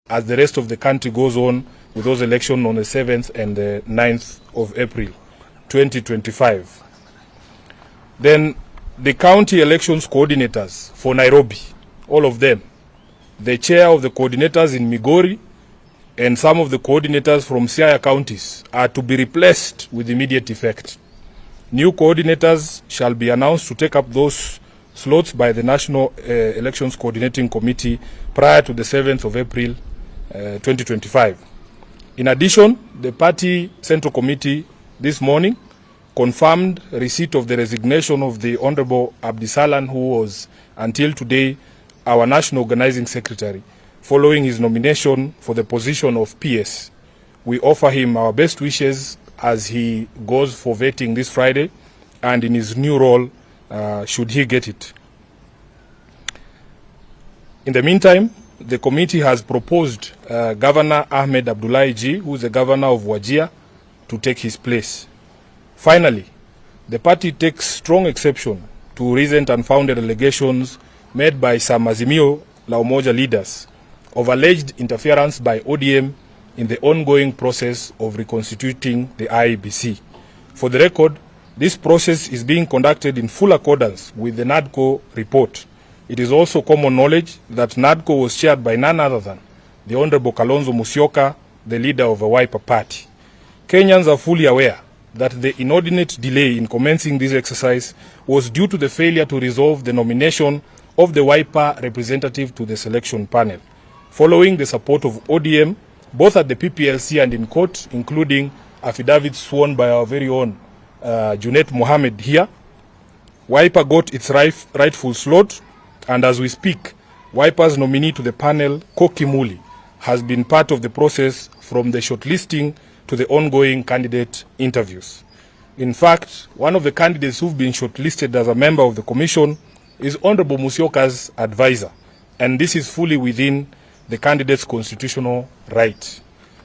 as the rest of the country goes on with those elections on the 7th and the 9th of April 2025. Then the county elections coordinators for Nairobi, all of them, the chair of the coordinators in Migori and some of the coordinators from Siaya counties are to be replaced with immediate effect. New coordinators shall be announced to take up those slots by the National Elections Coordinating Committee prior to the 7th of April 2025. In addition, the party Central Committee this morning confirmed receipt of the resignation of the Honorable Abdisalan, who was until today our National Organizing Secretary, following his nomination for the position of PS. We offer him our best wishes as he goes for vetting this Friday and in his new role, should he get it. In the meantime, the committee has proposed Governor Ahmed Abdullahi G, who is the governor of Wajir, to take his place. Finally, the party takes strong exception to recent unfounded allegations made by some Azimio La Umoja leaders of alleged interference by ODM in the ongoing process of reconstituting the IEBC. For the record, this process is being conducted in full accordance with the NADCO report. It is also common knowledge that NADCO was chaired by none other than the Honorable Kalonzo Musyoka, the leader of the Wiper Party. Kenyans are fully aware that the inordinate delay in commencing this exercise was due to the failure to resolve the nomination of the Wiper representative to the selection panel. Following the support of ODM, both at the PPLC and in court, including affidavits sworn by our very own Junet Mohammed here, Wiper got its rightful slot, and as we speak, Wiper's nominee to the panel, Koki Muli, has been part of the process from the shortlisting to the ongoing candidate interviews. In fact, one of the candidates who've been shortlisted as a member of the commission is Honorable Musyoka's advisor, and this is fully within the candidate's constitutional right.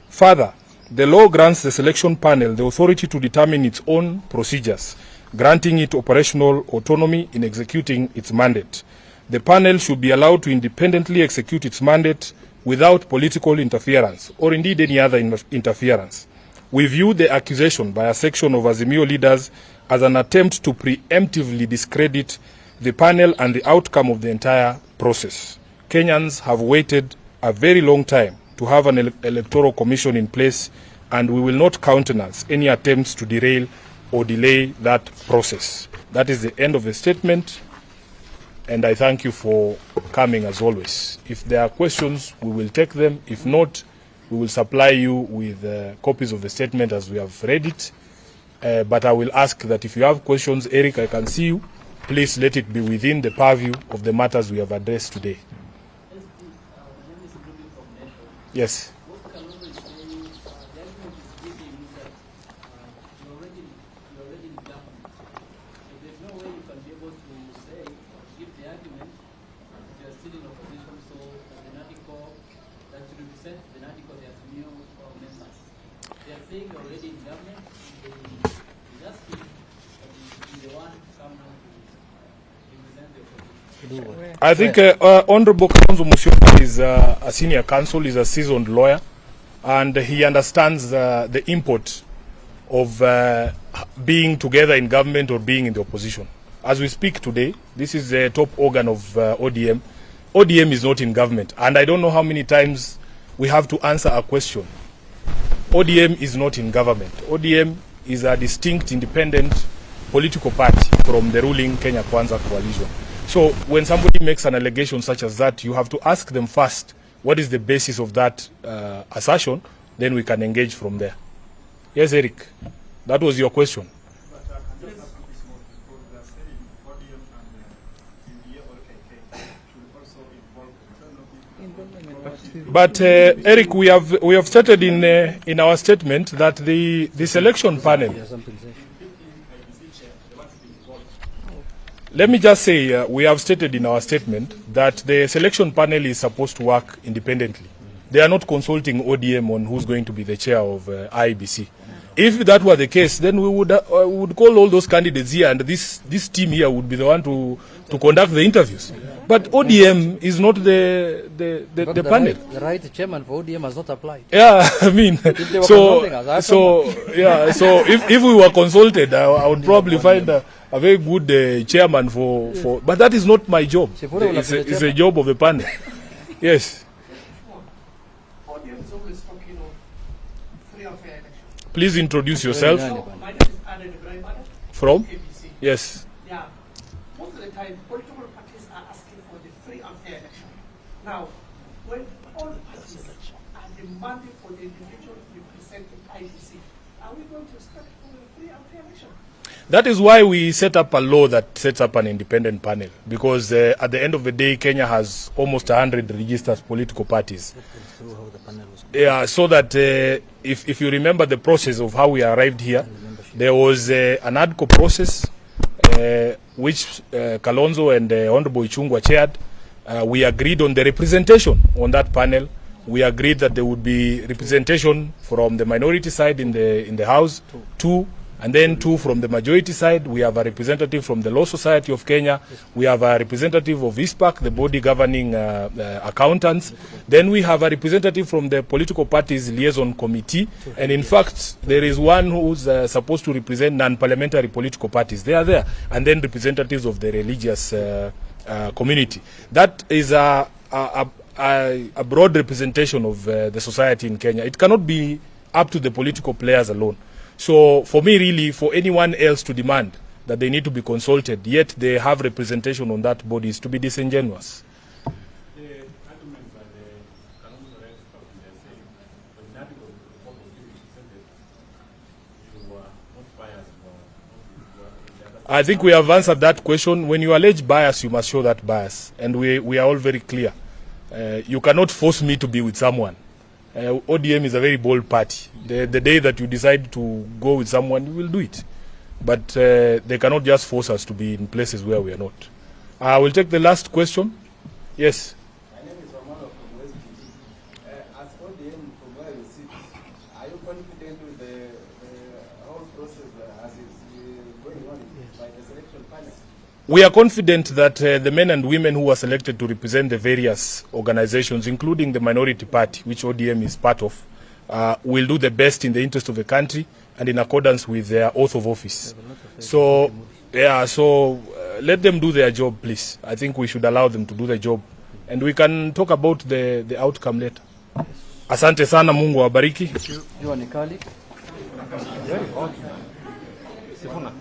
Further, the law grants the selection panel the authority to determine its own procedures, granting it operational autonomy in executing its mandate. The panel should be allowed to independently execute its mandate without political interference or indeed any other interference. We view the accusation by a section of Azimio leaders as an attempt to preemptively discredit the panel and the outcome of the entire process. Kenyans have waited a very long time to have an electoral commission in place, and we will not countenance any attempts to derail or delay that process. That is the end of the statement, and I thank you for coming as always. If there are questions, we will take them. If not, we will supply you with copies of the statement as we have read it. But I will ask that if you have questions, Eric, I can see you. Please let it be within the purview of the matters we have addressed today. Yes. What Kalonzo is saying, the argument is giving that you're already in government. So there's no way you can be able to say or give the argument that you're still in opposition, so the NADCO, that should represent the NADCO, there's new members. They are saying you're already in government, they just be the one to come now to represent the opposition. I think Honorable Kalonzo Musyoka is a senior counsel, is a seasoned lawyer, and he understands the import of being together in government or being in the opposition. As we speak today, this is the top organ of ODM. ODM is not in government, and I don't know how many times we have to answer a question. ODM is not in government. ODM is a distinct, independent political party from the ruling Kenya Kwanza coalition. So when somebody makes an allegation such as that, you have to ask them first, what is the basis of that assertion? Then we can engage from there. Yes, Eric, that was your question. But Eric, we have stated in our statement that the selection panel. Let me just say, we have stated in our statement that the selection panel is supposed to work independently. They are not consulting ODM on who's going to be the chair of IEBC. If that were the case, then we would call all those candidates here, and this team here would be the one to conduct the interviews. But ODM is not the panel. The right chairman for ODM has not applied. Yeah, I mean, so if we were consulted, I would probably find a very good chairman for. But that is not my job. It's a job of the panel. Yes. ODM is always talking of free and fair elections. Please introduce yourself. My name is Adam From? ABC. Yes. Yeah. Most of the time, political parties are asking for the free and fair election. Now, when all parties are demanding for the individual representing IBC, are we going to start for a free and fair election? That is why we set up a law that sets up an independent panel, because at the end of the day, Kenya has almost 100 registered political parties. Yeah, so that if you remember the process of how we arrived here, there was an ADCO process which Kalonzo and Honorable Ichung'wah chaired. We agreed on the representation on that panel. We agreed that there would be representation from the minority side in the House, two, and then two from the majority side. We have a representative from the Law Society of Kenya. We have a representative of ISPAC, the body governing accountants. Then we have a representative from the political parties liaison committee. And in fact, there is one who's supposed to represent non-parliamentary political parties. They are there. And then representatives of the religious community. That is a broad representation of the society in Kenya. It cannot be up to the political players alone. So for me, really, for anyone else to demand that they need to be consulted, yet they have representation on that body, is to be disingenuous. The argument by the Kalonzo expert, they're saying, when that was the purpose you presented, you were not biased, I think we have answered that question. When you allege bias, you must show that bias. And we are all very clear. You cannot force me to be with someone. ODM is a very bold party. The day that you decide to go with someone, you will do it. But they cannot just force us to be in places where we are not. I will take the last question. Yes. My name is Romano from West PD. As ODM, from where you sit, are you confident with the whole process as it's going on by the selection panel? We are confident that the men and women who are selected to represent the various organizations, including the minority party, which ODM is part of, will do the best in the interest of the country and in accordance with their oath of office. So, let them do their job, please. I think we should allow them to do the job. And we can talk about the outcome later. Asante sana, Mungu awabariki. You are Nikali. Sifuna.